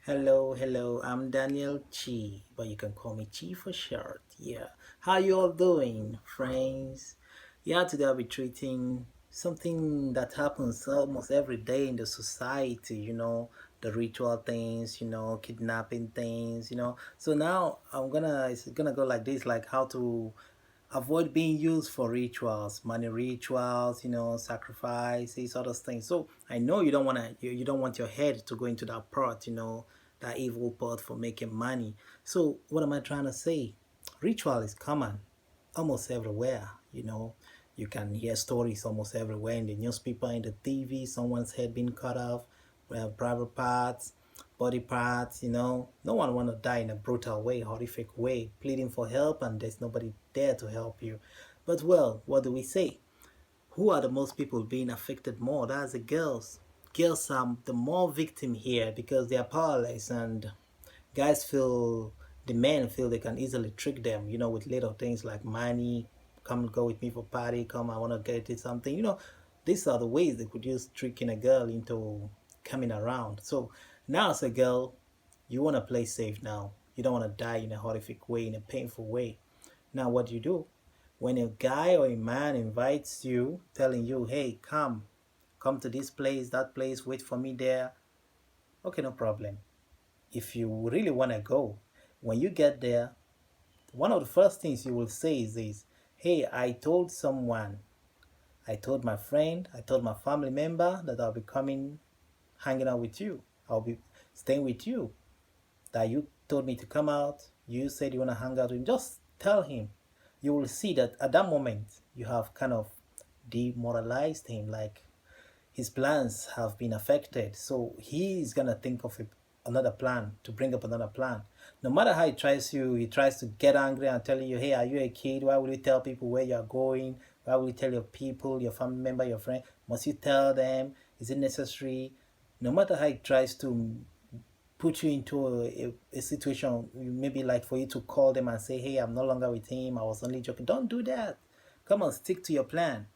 Hello, I'm Daniel Chi, but you can call me Chi for short. Yeah. How you all doing, friends? Yeah, today I'll be treating something that happens almost every day in the society, the ritual things, kidnapping things, So now it's gonna go like this, like how to avoid being used for rituals, money rituals, sacrifices, all those things. So I know you don't want your head to go into that part, that evil part for making money. So what am I trying to say? Ritual is common almost everywhere, You can hear stories almost everywhere in the newspaper, in the TV, someone's head being cut off, private parts, body parts, No one want to die in a brutal way, horrific way, pleading for help, and there's nobody there to help you. But well, what do we say? Who are the most people being affected more? That's the girls. Girls are the more victim here because they are powerless, and guys feel the men feel they can easily trick them, with little things like money. Come go with me for party. Come, I want to get you something. These are the ways they could use tricking a girl into coming around. So now, as a girl, you want to play safe now. You don't want to die in a horrific way, in a painful way. Now, what do you do? When a guy or a man invites you, telling you, hey, come to this place, that place, wait for me there. Okay, no problem. If you really want to go, when you get there, one of the first things you will say is this: hey, I told my friend, I told my family member that I'll be coming, hanging out with you. I'll be staying with you. That you told me to come out. You said you want to hang out with him. Just tell him. You will see that at that moment, you have kind of demoralized him. Like his plans have been affected. So he is gonna think of another plan to bring up another plan. No matter how he tries to get angry and telling you, "Hey, are you a kid? Why will you tell people where you are going? Why will you tell your people, your family member, your friend? Must you tell them? Is it necessary?" No matter how he tries to put you into a situation, maybe like for you to call them and say, "Hey, I'm no longer with him. I was only joking." Don't do that. Come on, stick to your plan.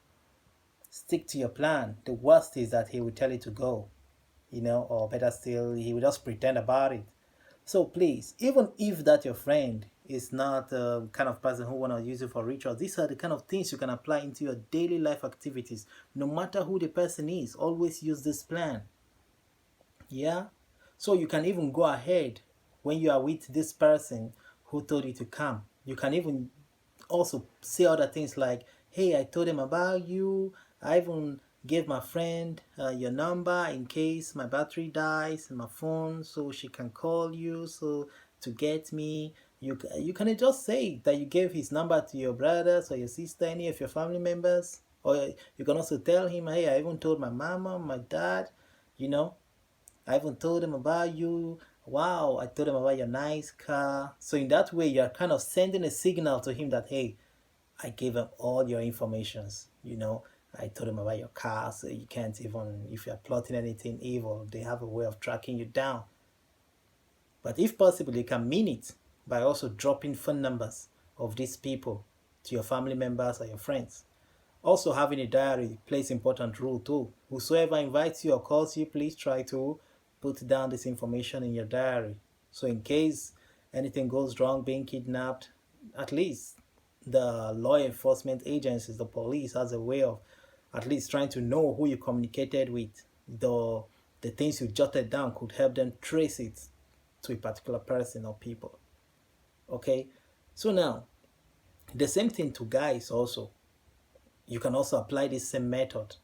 Stick to your plan. The worst is that he will tell you to go, or better still, he will just pretend about it. So please, even if that your friend is not the kind of person who want to use it for rituals, these are the kind of things you can apply into your daily life activities. No matter who the person is, always use this plan. Yeah? So you can even go ahead when you are with this person who told you to come. You can even also say other things like, hey, I told him about you. I even gave my friend your number in case my battery dies in my phone so she can call you so to get me. You can just say that you gave his number to your brothers or your sister, any of your family members. Or you can also tell him, hey, I even told my mama, my dad, you know, I even told him about you. Wow, I told him about your nice car. So in that way, you're kind of sending a signal to him that, hey, I gave him all your informations. I told him about your car, so you can't even, if you're plotting anything evil, they have a way of tracking you down. But if possible, you can mean it by also dropping phone numbers of these people to your family members or your friends. Also, having a diary plays important role too. Whosoever invites you or calls you, please try to put down this information in your diary. So, in case anything goes wrong, being kidnapped, at least the law enforcement agencies, the police, has a way of at least trying to know who you communicated with. The things you jotted down could help them trace it to a particular person or people. Okay, so now the same thing to guys also. You can also apply this same method.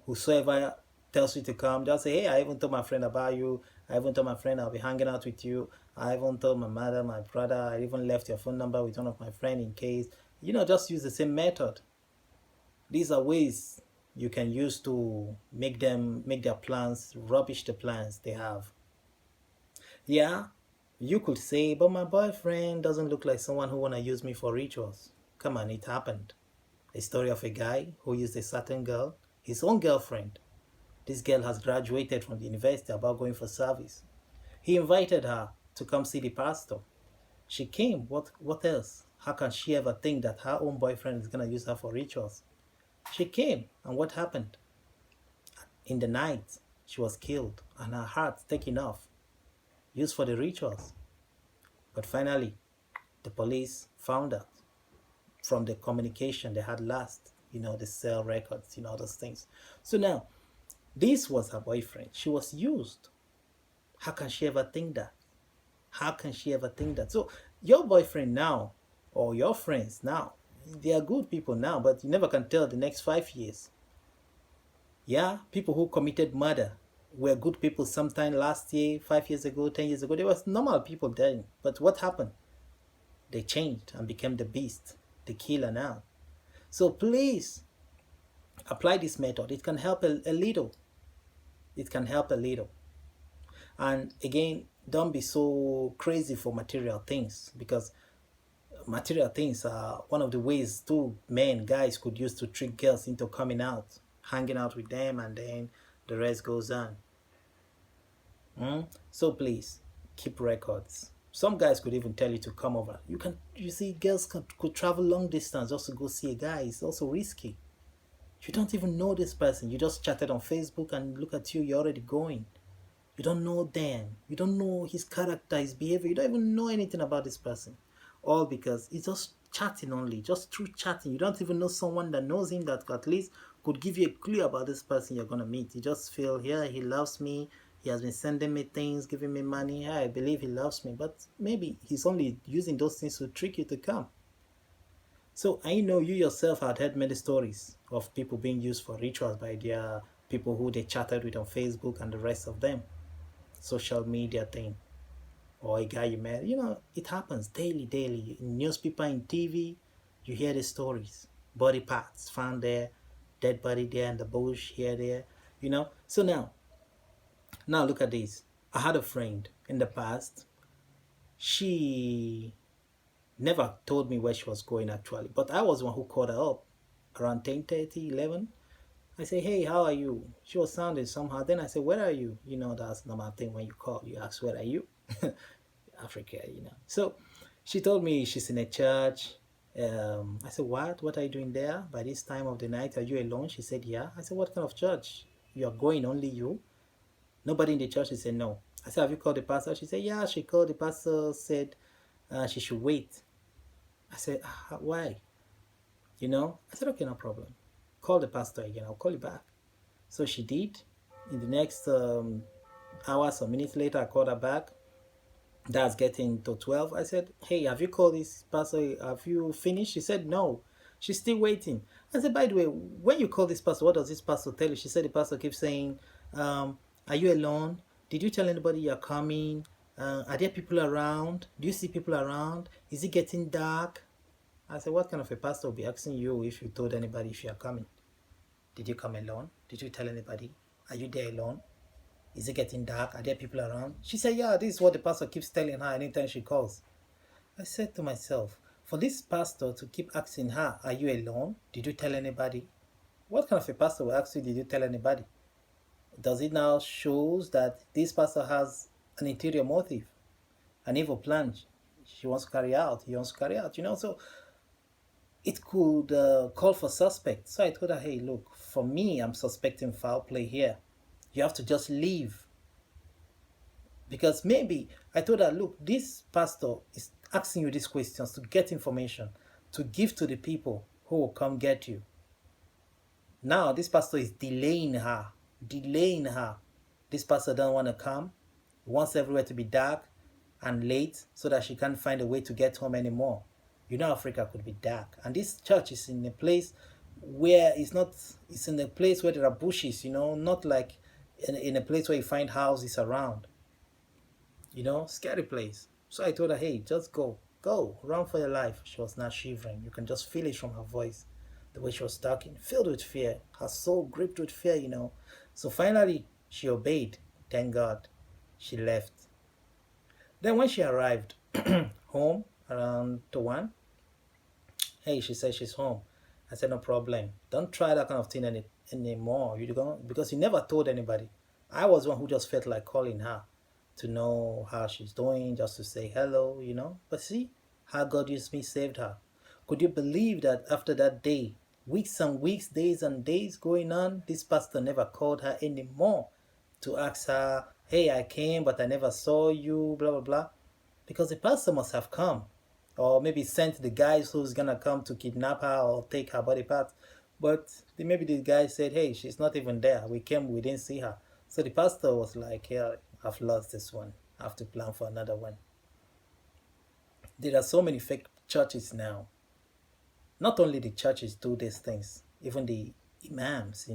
Whosoever tells you to come, just say, hey, I even told my friend about you. I even told my friend I'll be hanging out with you. I even told my mother, my brother. I even left your phone number with one of my friends in case. Just use the same method. These are ways you can use to make their plans rubbish, the plans they have. Yeah, you could say, but my boyfriend doesn't look like someone who wanna use me for rituals. Come on, it happened. A story of a guy who used a certain girl, his own girlfriend. This girl has graduated from the university about going for service. He invited her to come see the pastor. She came. What else? How can she ever think that her own boyfriend is gonna use her for rituals? She came, and what happened? In the night, she was killed and her heart taken off. used for the rituals. But finally, the police found out from the communication they had last, the cell records, those things. So now, this was her boyfriend. She was used. How can she ever think that? How can she ever think that? So your boyfriend now, or your friends now, they are good people now, but you never can tell the next 5 years. Yeah, people who committed murder were good people sometime last year, 5 years ago, 10 years ago. They were normal people then. But what happened? They changed and became the beast, the killer now. So please apply this method. It can help a little. It can help a little. And again, don't be so crazy for material things, because material things are one of the ways two men, guys, could use to trick girls into coming out, hanging out with them, and then the rest goes on. So please keep records. Some guys could even tell you to come over. You see, girls could travel long distance just to go see a guy. It's also risky. You don't even know this person. You just chatted on Facebook and look at you, you're already going. You don't know them. You don't know his character, his behavior. You don't even know anything about this person. All because it's just chatting only, just through chatting. You don't even know someone that knows him that at least could give you a clue about this person you're going to meet. You just feel, yeah, he loves me. He has been sending me things, giving me money. Yeah, I believe he loves me. But maybe he's only using those things to trick you to come. So I know you yourself had heard many stories of people being used for rituals by their people who they chatted with on Facebook and the rest of them. Social media thing. Or a guy you met. It happens daily. In newspaper, in TV, you hear the stories. Body parts found there, dead body there in the bush, here, there. So now look at this. I had a friend in the past. She never told me where she was going actually, but I was the one who called her up around 10:30, 11. I say, hey, how are you? She was sounding somehow. Then I said, where are you? That's the normal thing when you call. You ask, where are you? Africa. So she told me she's in a church. I said, what are you doing there by this time of the night? Are you alone? She said, yeah. I said, what kind of church? You are going, only you? Nobody in the church? She said, no. I said, have you called the pastor? She said, yeah. She called the pastor, said she should wait. I said, why? I said, okay, no problem. Call the pastor again. I'll call you back. So she did. In the next hours or minutes later, I called her back. That's getting to 12. I said, hey, have you called this pastor? Have you finished? She said, no. She's still waiting. I said, by the way, when you call this pastor, what does this pastor tell you? She said, the pastor keeps saying, are you alone? Did you tell anybody you're coming? Are there people around? Do you see people around? Is it getting dark? I said, what kind of a pastor will be asking you if you told anybody if you are coming? Did you come alone? Did you tell anybody? Are you there alone? Is it getting dark? Are there people around? She said, yeah, this is what the pastor keeps telling her anytime she calls. I said to myself, for this pastor to keep asking her, are you alone? Did you tell anybody? What kind of a pastor will ask you, did you tell anybody? Does it now shows that this pastor has an interior motive, an evil plan she wants to carry out, he wants to carry out, so it could call for suspect. So I told her, hey, look, for me, I'm suspecting foul play here. You have to just leave. Because maybe, I told her, look, this pastor is asking you these questions to get information, to give to the people who will come get you. Now, this pastor is delaying her. This pastor doesn't want to come. He wants everywhere to be dark and late so that she can't find a way to get home anymore. Africa could be dark. And this church is in a place where it's in a place where there are bushes, not like in a place where you find houses around. Scary place. So I told her, hey, just go, run for your life. She was not shivering. You can just feel it from her voice, the way she was talking, filled with fear, her soul gripped with fear, So finally, she obeyed. Thank God. She left. Then when she arrived home around 1, hey, she said she's home. I said, no problem. Don't try that kind of thing anymore. Because you never told anybody. I was one who just felt like calling her to know how she's doing, just to say hello, But see how God used me, saved her. Could you believe that after that day, weeks and weeks, days and days going on, this pastor never called her anymore to ask her, hey, I came, but I never saw you, blah, blah, blah. Because the pastor must have come. Or maybe sent the guys who's going to come to kidnap her or take her body parts. But maybe the guy said, hey, she's not even there. We came, we didn't see her. So the pastor was like, yeah, I've lost this one. I have to plan for another one. There are so many fake churches now. Not only the churches do these things, even the imams,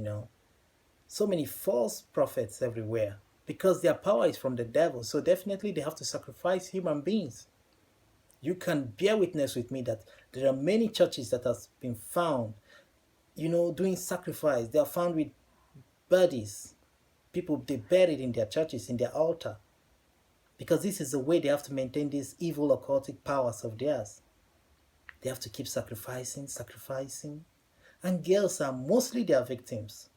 so many false prophets everywhere because their power is from the devil. So definitely they have to sacrifice human beings. You can bear witness with me that there are many churches that have been found, doing sacrifice. They are found with bodies. People, they buried in their churches, in their altar. Because this is the way they have to maintain these evil occultic powers of theirs. They have to keep sacrificing. And girls are mostly their victims.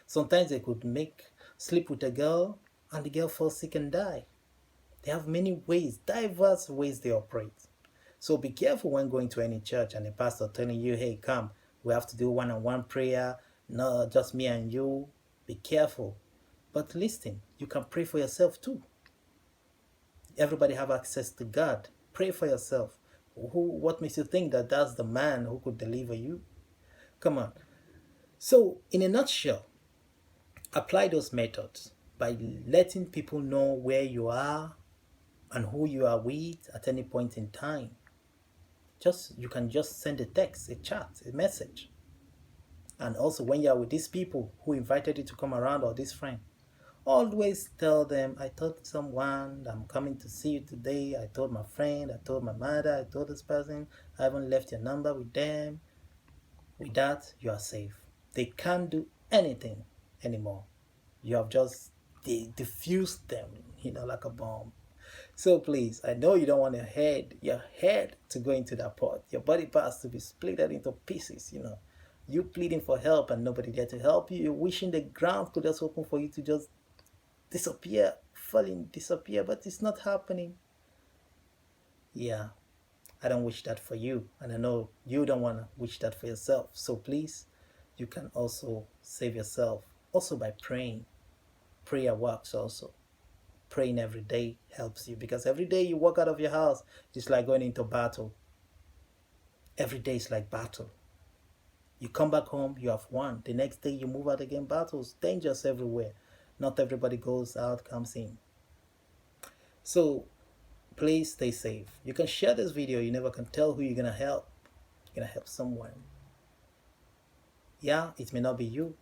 Sometimes they could sleep with a girl and the girl falls sick and die. They have many ways, diverse ways they operate. So be careful when going to any church and the pastor telling you, hey, come, we have to do one-on-one prayer, no, just me and you. Be careful. But listen, you can pray for yourself too. Everybody have access to God. Pray for yourself. What makes you think that that's the man who could deliver you? Come on. So, in a nutshell, apply those methods by letting people know where you are and who you are with at any point in time. You can just send a text, a chat, a message. And also when you are with these people who invited you to come around, or this friend, always tell them, I told someone I'm coming to see you today. I told my friend, I told my mother, I told this person, I haven't left your number with them. With that, you are safe. They can't do anything anymore. You have just diffused them, like a bomb. So please, I know you don't want your head to go into that pot, your body parts to be split into pieces, You pleading for help and nobody there to help you. You're wishing the ground could just open for you to just disappear, but it's not happening. Yeah, I don't wish that for you, and I know you don't want to wish that for yourself. So please, you can also save yourself, also by praying. Prayer works also. Praying every day helps you, because every day you walk out of your house, it's like going into battle. Every day is like battle. You come back home, you have won. The next day you move out again, battles, dangers everywhere. Not everybody goes out, comes in. So please stay safe. You can share this video. You never can tell who you're going to help. You're going to help someone. Yeah, it may not be you,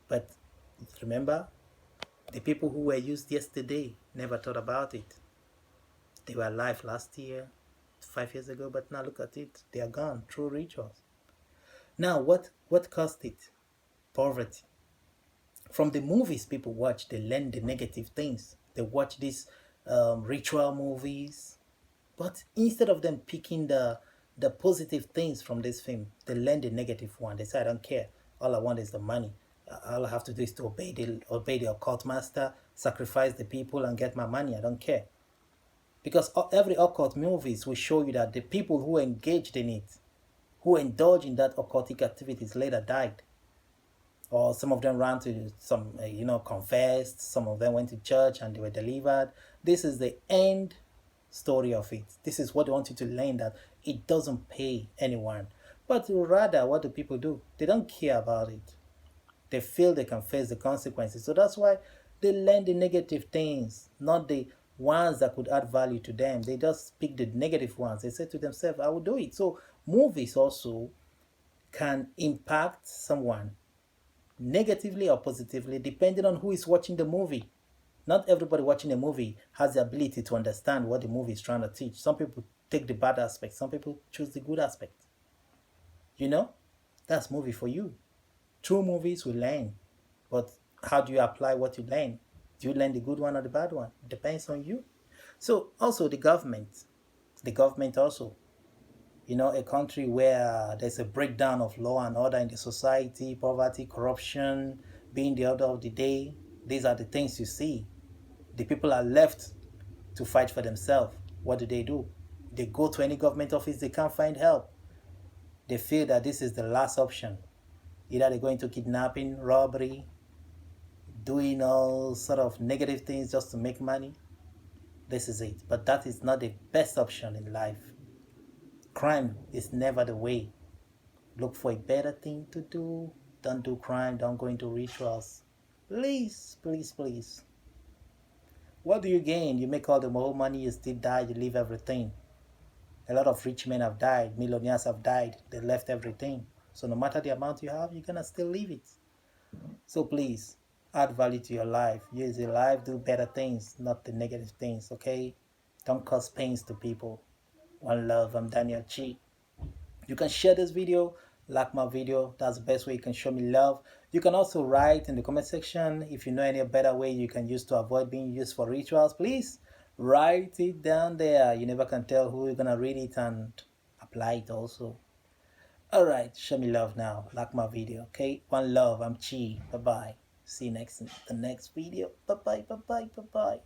but remember, the people who were used yesterday never thought about it. They were alive last year, 5 years ago, but now look at it. They are gone through rituals. Now, what caused it? Poverty. From the movies people watch, they learn the negative things. They watch these ritual movies. But instead of them picking the positive things from this film, they learn the negative one. They say, I don't care. All I want is the money. All I have to do is to obey the occult master, sacrifice the people and get my money. I don't care. Because every occult movies will show you that the people who engaged in it, who indulged in that occultic activities, later died. Or some of them ran to some, confessed. Some of them went to church and they were delivered. This is the end story of it. This is what they want you to learn, that it doesn't pay anyone. But rather, what do people do? They don't care about it. They feel they can face the consequences. So that's why they learn the negative things, not the ones that could add value to them. They just pick the negative ones. They say to themselves, I will do it. So movies also can impact someone negatively or positively, depending on who is watching the movie. Not everybody watching a movie has the ability to understand what the movie is trying to teach. Some people take the bad aspect. Some people choose the good aspect. That's movie for you. True movies will learn. But how do you apply what you learn? Do you learn the good one or the bad one? It depends on you. So also the government also, a country where there's a breakdown of law and order in the society, poverty, corruption, being the order of the day. These are the things you see. The people are left to fight for themselves. What do? They go to any government office, they can't find help. They feel that this is the last option. Either they go into kidnapping, robbery, doing all sort of negative things just to make money, this is it. But that is not the best option in life. Crime is never the way. Look for a better thing to do. Don't do crime. Don't go into rituals. Please, please, please. What do you gain? You make all the more money, you still die, you leave everything. A lot of rich men have died, millionaires have died, they left everything. So no matter the amount you have, you're gonna still leave it. So please, add value to your life. Use your life, do better things, not the negative things, okay? Don't cause pains to people. One love, I'm Daniel Chi. You can share this video, like my video. That's the best way you can show me love. You can also write in the comment section if you know any better way you can use to avoid being used for rituals. Please write it down there. You never can tell who you're gonna read it and apply it also. Alright, show me love now. Like my video, okay? One love, I'm Chi. Bye bye. See you the next video. Bye bye, bye bye, bye bye.